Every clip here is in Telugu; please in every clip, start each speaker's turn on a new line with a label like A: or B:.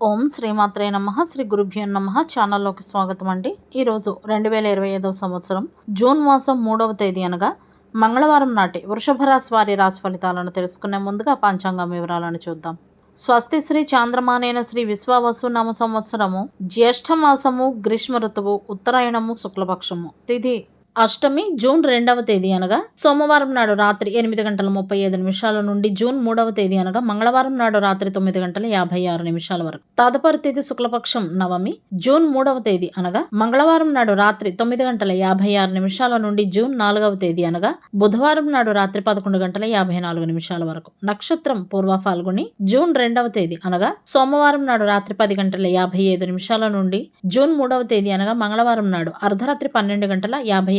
A: ఓం శ్రీమాత్రే నమః. శ్రీ గురుభ్యో నమః. ఛానల్లోకి స్వాగతం అండి. ఈరోజు 2025 సంవత్సరం జూన్ మాసం 3వ తేదీ అనగా మంగళవారం నాటి వృషభ రాశి వారి రాశి ఫలితాలను తెలుసుకునే ముందుగా పంచాంగం వివరాలను చూద్దాం. స్వస్తి శ్రీ చాంద్రమానేన శ్రీ విశ్వావసు నామ సంవత్సరము జ్యేష్ఠ మాసము గ్రీష్మ ఋతువు ఉత్తరాయణము శుక్లపక్షము తిథి అష్టమి జూన్ 2వ తేదీ అనగా సోమవారం నాడు రాత్రి 8:35 నుండి జూన్ 3వ తేదీ అనగా మంగళవారం నాడు రాత్రి 9:56 వరకు. తదుపరి తేదీ శుక్లపక్షం నవమి జూన్ 3వ తేదీ అనగా మంగళవారం నాడు రాత్రి 9:56 నుండి జూన్ 4వ తేదీ అనగా బుధవారం నాడు రాత్రి 11:54 వరకు. నక్షత్రం పూర్వ ఫాల్గుని జూన్ 2వ తేదీ అనగా సోమవారం నాడు రాత్రి 10:57 నుండి జూన్ 3వ తేదీ అనగా మంగళవారం నాడు అర్ధరాత్రి 12:58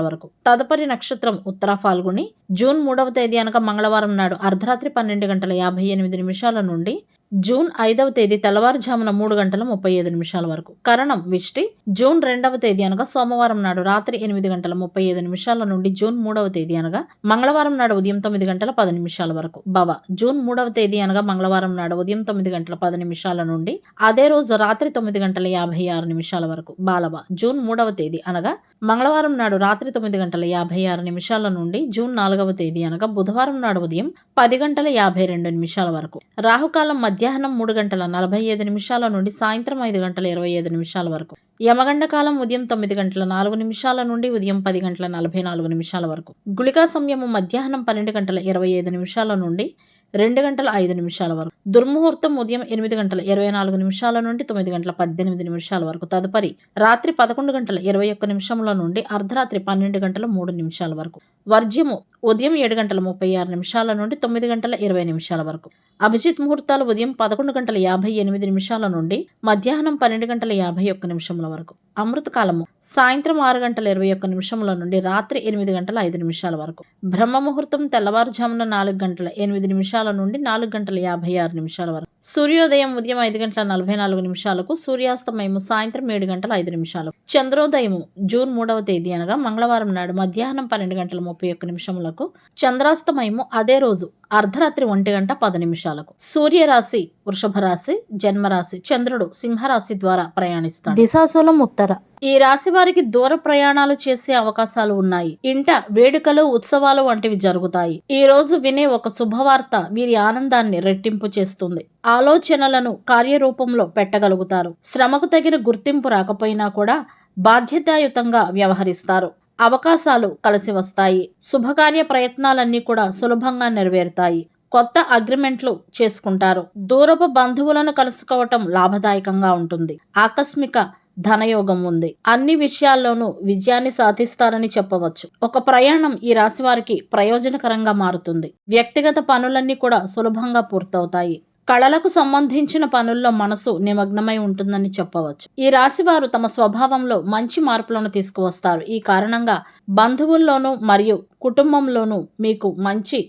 A: వరకు. తదుపరి నక్షత్రం ఉత్తర ఫాల్గుని జూన్ 3వ తేదీ అనగా మంగళవారం నాడు అర్ధరాత్రి 12:58 నుండి జూన్ 5వ తేదీ తెల్లవారుజామున 3:35 వరకు. కరణం విష్టి జూన్ 2వ తేదీ అనగా సోమవారం నాడు రాత్రి 8:35 నుండి జూన్ 3వ తేదీ అనగా మంగళవారం నాడు ఉదయం 9:10 వరకు. భవ జూన్ 3వ తేదీ అనగా మంగళవారం నాడు ఉదయం 9:10 నుండి అదే రోజు రాత్రి 9:56 వరకు. బాలవ జూన్ 3వ తేదీ అనగా మంగళవారం నాడు రాత్రి 9:56 నుండి జూన్ 4వ తేదీ అనగా బుధవారం నాడు ఉదయం 10:52 వరకు. రాహుకాలం మధ్యాహ్నం 3:45 నుండి సాయంత్రం 5:25 వరకు. యమగండ కాలం ఉదయం 9:04 నుండి ఉదయం 10:44 వరకు. గుళికా సమయము మధ్యాహ్నం 12:25 నుండి 2:05 వరకు. దుర్ముహూర్తం ఉదయం 8:24 నుండి 9:18 వరకు. తదుపరి రాత్రి 11:21 నుండి అర్ధరాత్రి 12:03 వరకు. వర్జ్యము ఉదయం 7:36 నుండి 9:20 వరకు. అభిజిత్ ముహూర్తాలు ఉదయం 11:58 నుండి మధ్యాహ్నం 12:51 వరకు. అమృతకాలము సాయంత్రం 6:21 నుండి రాత్రి 8:05 వరకు. బ్రహ్మ ముహూర్తం తెల్లవారుజామున 4:08 నుండి 4:56 వరకు. సూర్యోదయం ఉదయం 5:44 సూర్యాస్తమయము సాయంత్రం 7:05. చంద్రోదయము జూన్ 3వ తేదీ అనగా మంగళవారం నాడు మధ్యాహ్నం 12:31 చంద్రాస్తమయము అదే రోజు అర్ధరాత్రి 1:10. సూర్యరాశి వృషభ రాశి, జన్మరాశి చంద్రుడు సింహరాశి ద్వారా ప్రయాణిస్తాడు. దిశాశూలం ఉత్తర. ఈ రాశి వారికి దూర ప్రయాణాలు చేసే అవకాశాలు ఉన్నాయి. ఇంట వేడుకలు ఉత్సవాలు వంటివి జరుగుతాయి. ఈ రోజు వినే ఒక శుభవార్త వీరి ఆనందాన్ని రెట్టింపు చేస్తుంది. ఆలోచనలను కార్యరూపంలో పెట్టగలుగుతారు. శ్రమకు తగిన గుర్తింపు రాకపోయినా కూడా బాధ్యతాయుతంగా వ్యవహరిస్తారు. అవకాశాలు కలిసి వస్తాయి. శుభకార్య ప్రయత్నాలన్నీ కూడా సులభంగా నెరవేరుతాయి. కొత్త అగ్రిమెంట్లు చేసుకుంటారు. దూరపు బంధువులను కలుసుకోవటం లాభదాయకంగా ఉంటుంది. ఆకస్మిక ధనయోగం ఉంది. అన్ని విషయాల్లోనూ విజయాన్ని సాధిస్తారని చెప్పవచ్చు. ఒక ప్రయాణం ఈ రాశి వారికి ప్రయోజనకరంగా మారుతుంది. వ్యక్తిగత పనులన్నీ కూడా సులభంగా పూర్తవుతాయి. కళలకు సంబంధించిన పనుల్లో మనసు నిమగ్నమై ఉంటుందని చెప్పవచ్చు. ఈ రాశి వారు తమ స్వభావంలో మంచి మార్పులను తీసుకువస్తారు. ఈ కారణంగా బంధువుల్లోనూ మరియు కుటుంబంలోనూ మీకు మంచి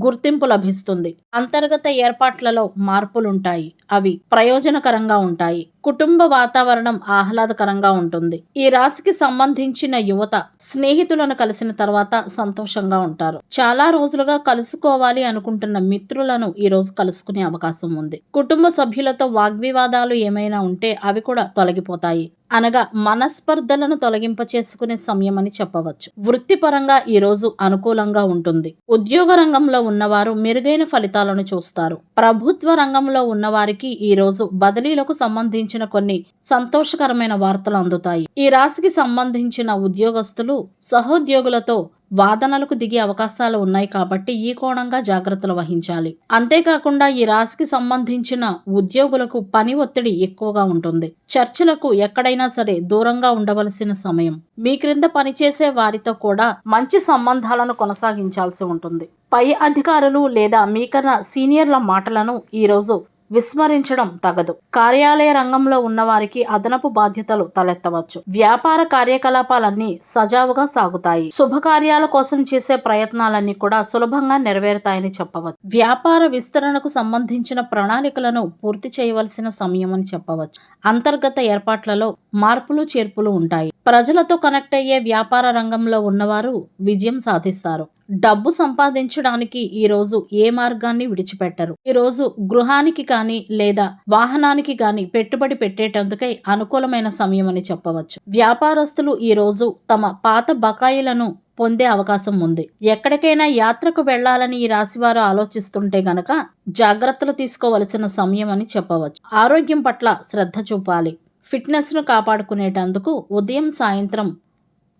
A: గుర్తింపు లభిస్తుంది. అంతర్గత ఏర్పాట్లలో మార్పులుంటాయి. అవి ప్రయోజనకరంగా ఉంటాయి. కుటుంబ వాతావరణం ఆహ్లాదకరంగా ఉంటుంది. ఈ రాశికి సంబంధించిన యువత స్నేహితులను కలిసిన తర్వాత సంతోషంగా ఉంటారు. చాలా రోజులుగా కలుసుకోవాలి అనుకుంటున్న మిత్రులను ఈ రోజు కలుసుకునే అవకాశం ఉంది. కుటుంబ సభ్యులతో వాగ్వివాదాలు ఏమైనా ఉంటే అవి కూడా తొలగిపోతాయి. అనగా మనస్పర్ధలను తొలగింప చేసుకునే సమయం అని చెప్పవచ్చు. వృత్తిపరంగా ఈ రోజు అనుకూలంగా ఉంటుంది. ఉద్యోగ రంగంలో ఉన్నవారు మెరుగైన ఫలితాలను చూస్తారు. ప్రభుత్వ రంగంలో ఉన్నవారికి ఈ రోజు బదిలీలకు సంబంధించిన కొన్ని సంతోషకరమైన వార్తలు అందుతాయి. ఈ రాశికి సంబంధించిన ఉద్యోగస్తులు సహోద్యోగులతో వాదనలకు దిగే అవకాశాలు ఉన్నాయి కాబట్టి ఈ కోణంగా జాగ్రత్తలు వహించాలి. అంతేకాకుండా ఈ రాశికి సంబంధించిన ఉద్యోగులకు పని ఒత్తిడి ఎక్కువగా ఉంటుంది. చర్చలకు ఎక్కడైనా సరే దూరంగా ఉండవలసిన సమయం. మీ క్రింద పనిచేసే వారితో కూడా మంచి సంబంధాలను కొనసాగించాల్సి ఉంటుంది. పై అధికారులు లేదా మీకన్నా సీనియర్ల మాటలను ఈరోజు విస్మరించడం తగదు. కార్యాలయ రంగంలో ఉన్నవారికి అదనపు బాధ్యతలు తలెత్తవచ్చు. వ్యాపార కార్యకలాపాలన్నీ సజావుగా సాగుతాయి. శుభకార్యాల కోసం చేసే ప్రయత్నాలన్నీ కూడా సులభంగా నెరవేరుతాయని చెప్పవచ్చు. వ్యాపార విస్తరణకు సంబంధించిన ప్రణాళికలను పూర్తి చేయవలసిన సమయం అని చెప్పవచ్చు. అంతర్గత ఏర్పాట్లలో మార్పులు చేర్పులు ఉంటాయి. ప్రజలతో కనెక్ట్ అయ్యే వ్యాపార రంగంలో ఉన్నవారు విజయం సాధిస్తారు. డబ్బు సంపాదించడానికి ఈ రోజు ఏ మార్గాన్ని విడిచిపెట్టరు. ఈ రోజు గృహానికి కానీ లేదా వాహనానికి కానీ పెట్టుబడి పెట్టేటందుకై అనుకూలమైన సమయం అని చెప్పవచ్చు. వ్యాపారస్తులు ఈ రోజు తమ పాత బకాయిలను పొందే అవకాశం ఉంది. ఎక్కడికైనా యాత్రకు వెళ్లాలని ఈ రాశివారు ఆలోచిస్తుంటే గనక జాగ్రత్తలు తీసుకోవలసిన సమయం అని చెప్పవచ్చు. ఆరోగ్యం పట్ల శ్రద్ధ చూపాలి. ఫిట్నెస్ను కాపాడుకునేటందుకు ఉదయం సాయంత్రం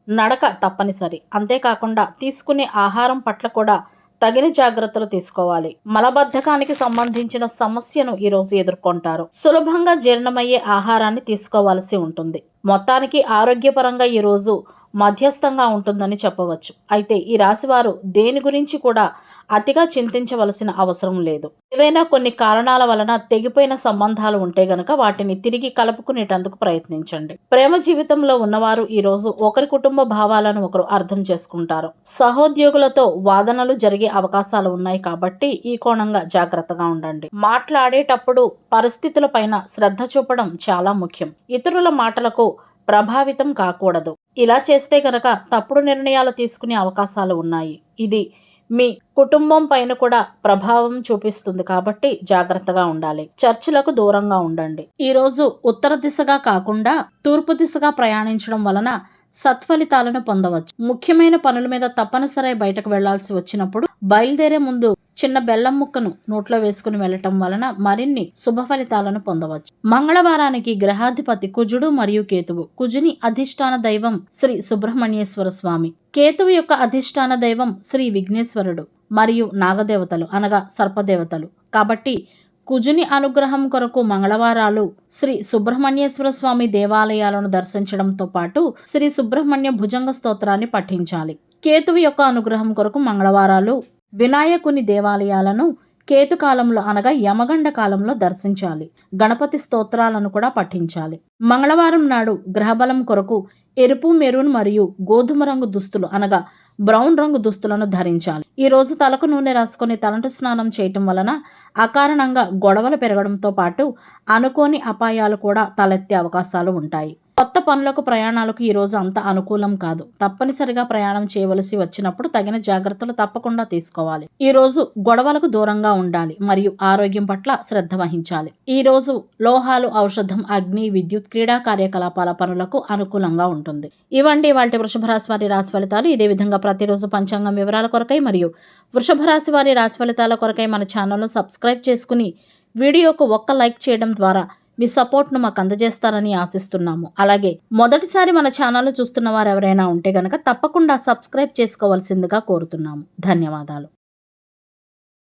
A: నడక తప్పనిసరి. అంతేకాకుండా తీసుకునే ఆహారం పట్ల కూడా తగిన జాగ్రత్తలు తీసుకోవాలి. మలబద్ధకానికి సంబంధించిన సమస్యను ఈరోజు ఎదుర్కొంటారు. సులభంగా జీర్ణమయ్యే ఆహారాన్ని తీసుకోవాల్సి ఉంటుంది. మొత్తానికి ఆరోగ్యపరంగా ఈరోజు మధ్యస్థంగా ఉంటుందని చెప్పవచ్చు. అయితే ఈ రాశివారు దేని గురించి కూడా అతిగా చింతించవలసిన అవసరం లేదు. ఏవైనా కొన్ని కారణాల వలన తెగిపోయిన సంబంధాలు ఉంటే గనక వాటిని తిరిగి కలుపుకునేటందుకు ప్రయత్నించండి. ప్రేమ జీవితంలో ఉన్నవారు ఈరోజు ఒకరి కుటుంబ భావాలను ఒకరు అర్థం చేసుకుంటారు. సహోద్యోగులతో వాదనలు జరిగే అవకాశాలు ఉన్నాయి కాబట్టి ఈ కోణంగా జాగ్రత్తగా ఉండండి. మాట్లాడేటప్పుడు పరిస్థితులపైన శ్రద్ధ చూపడం చాలా ముఖ్యం. ఇతరుల మాటలకు ప్రభావితం కాకూడదు. ఇలా చేస్తే గనక తప్పుడు నిర్ణయాలు తీసుకునే అవకాశాలు ఉన్నాయి. ఇది మీ కుటుంబం పైన కూడా ప్రభావం చూపిస్తుంది కాబట్టి జాగ్రత్తగా ఉండాలి. చర్చలకు దూరంగా ఉండండి. ఈరోజు ఉత్తర దిశగా కాకుండా తూర్పు దిశగా ప్రయాణించడం వలన సత్ఫలితాలను పొందవచ్చు. ముఖ్యమైన పనుల మీద తప్పనిసరి బయటకు వెళ్లాల్సి వచ్చినప్పుడు బయలుదేరే ముందు చిన్న బెల్లం ముక్కను నోట్లో వేసుకుని వెళ్లటం వలన మరిన్ని శుభ ఫలితాలను పొందవచ్చు. మంగళవారానికి గ్రహాధిపతి కుజుడు మరియు కేతువు. కుజుని అధిష్టాన దైవం శ్రీ సుబ్రహ్మణ్యేశ్వర స్వామి. కేతువు యొక్క అధిష్టాన దైవం శ్రీ విఘ్నేశ్వరుడు మరియు నాగదేవతలు అనగా సర్పదేవతలు. కాబట్టి కుజుని అనుగ్రహం కొరకు మంగళవారాలు శ్రీ సుబ్రహ్మణ్యేశ్వర స్వామి దేవాలయాలను దర్శించడంతో పాటు శ్రీ సుబ్రహ్మణ్య భుజంగ స్తోత్రాన్ని పఠించాలి. కేతువు యొక్క అనుగ్రహం కొరకు మంగళవారాలు వినాయకుని దేవాలయాలను కేతుకాలంలో అనగా యమగండ కాలంలో దర్శించాలి. గణపతి స్తోత్రాలను కూడా పఠించాలి. మంగళవారం నాడు గ్రహబలం కొరకు ఎరుపు, మెరూన్ మరియు గోధుమ రంగు దుస్తులు అనగా బ్రౌన్ రంగు దుస్తులను ధరించాలి. ఈ రోజు తలకు నూనె రాసుకొని తలంటు స్నానం చేయటం వలన అకారణంగా గొడవలు పెరగడంతో పాటు అనుకోని అపాయాలు కూడా తలెత్తే అవకాశాలు ఉంటాయి. కొత్త పనులకు ప్రయాణాలకు ఈ రోజు అంత అనుకూలం కాదు. తప్పనిసరిగా ప్రయాణం చేయవలసి వచ్చినప్పుడు తగిన జాగ్రత్తలు తప్పకుండా తీసుకోవాలి. ఈ రోజు గొడవలకు దూరంగా ఉండాలి మరియు ఆరోగ్యం పట్ల శ్రద్ధ వహించాలి. ఈ రోజు లోహాలు, ఔషధం, అగ్ని, విద్యుత్, క్రీడా కార్యకలాపాల పనులకు అనుకూలంగా ఉంటుంది. ఇవండి వాటి వృషభ రాశి వారి రాశి ఫలితాలు. ఇదే విధంగా ప్రతిరోజు పంచాంగం వివరాల కొరకై మరియు వృషభ రాశి వారి రాశి ఫలితాల కొరకై మన ఛానల్ను సబ్స్క్రైబ్ చేసుకుని వీడియోకు ఒక్క లైక్ చేయడం ద్వారా మీ సపోర్ట్ను మాకు అందజేస్తారని ఆశిస్తున్నాము. అలాగే మొదటిసారి మన ఛానల్ చూస్తున్న వారు ఎవరైనా ఉంటే గనక తప్పకుండా సబ్స్క్రైబ్ చేసుకోవాల్సిందిగా కోరుతున్నాము. ధన్యవాదాలు.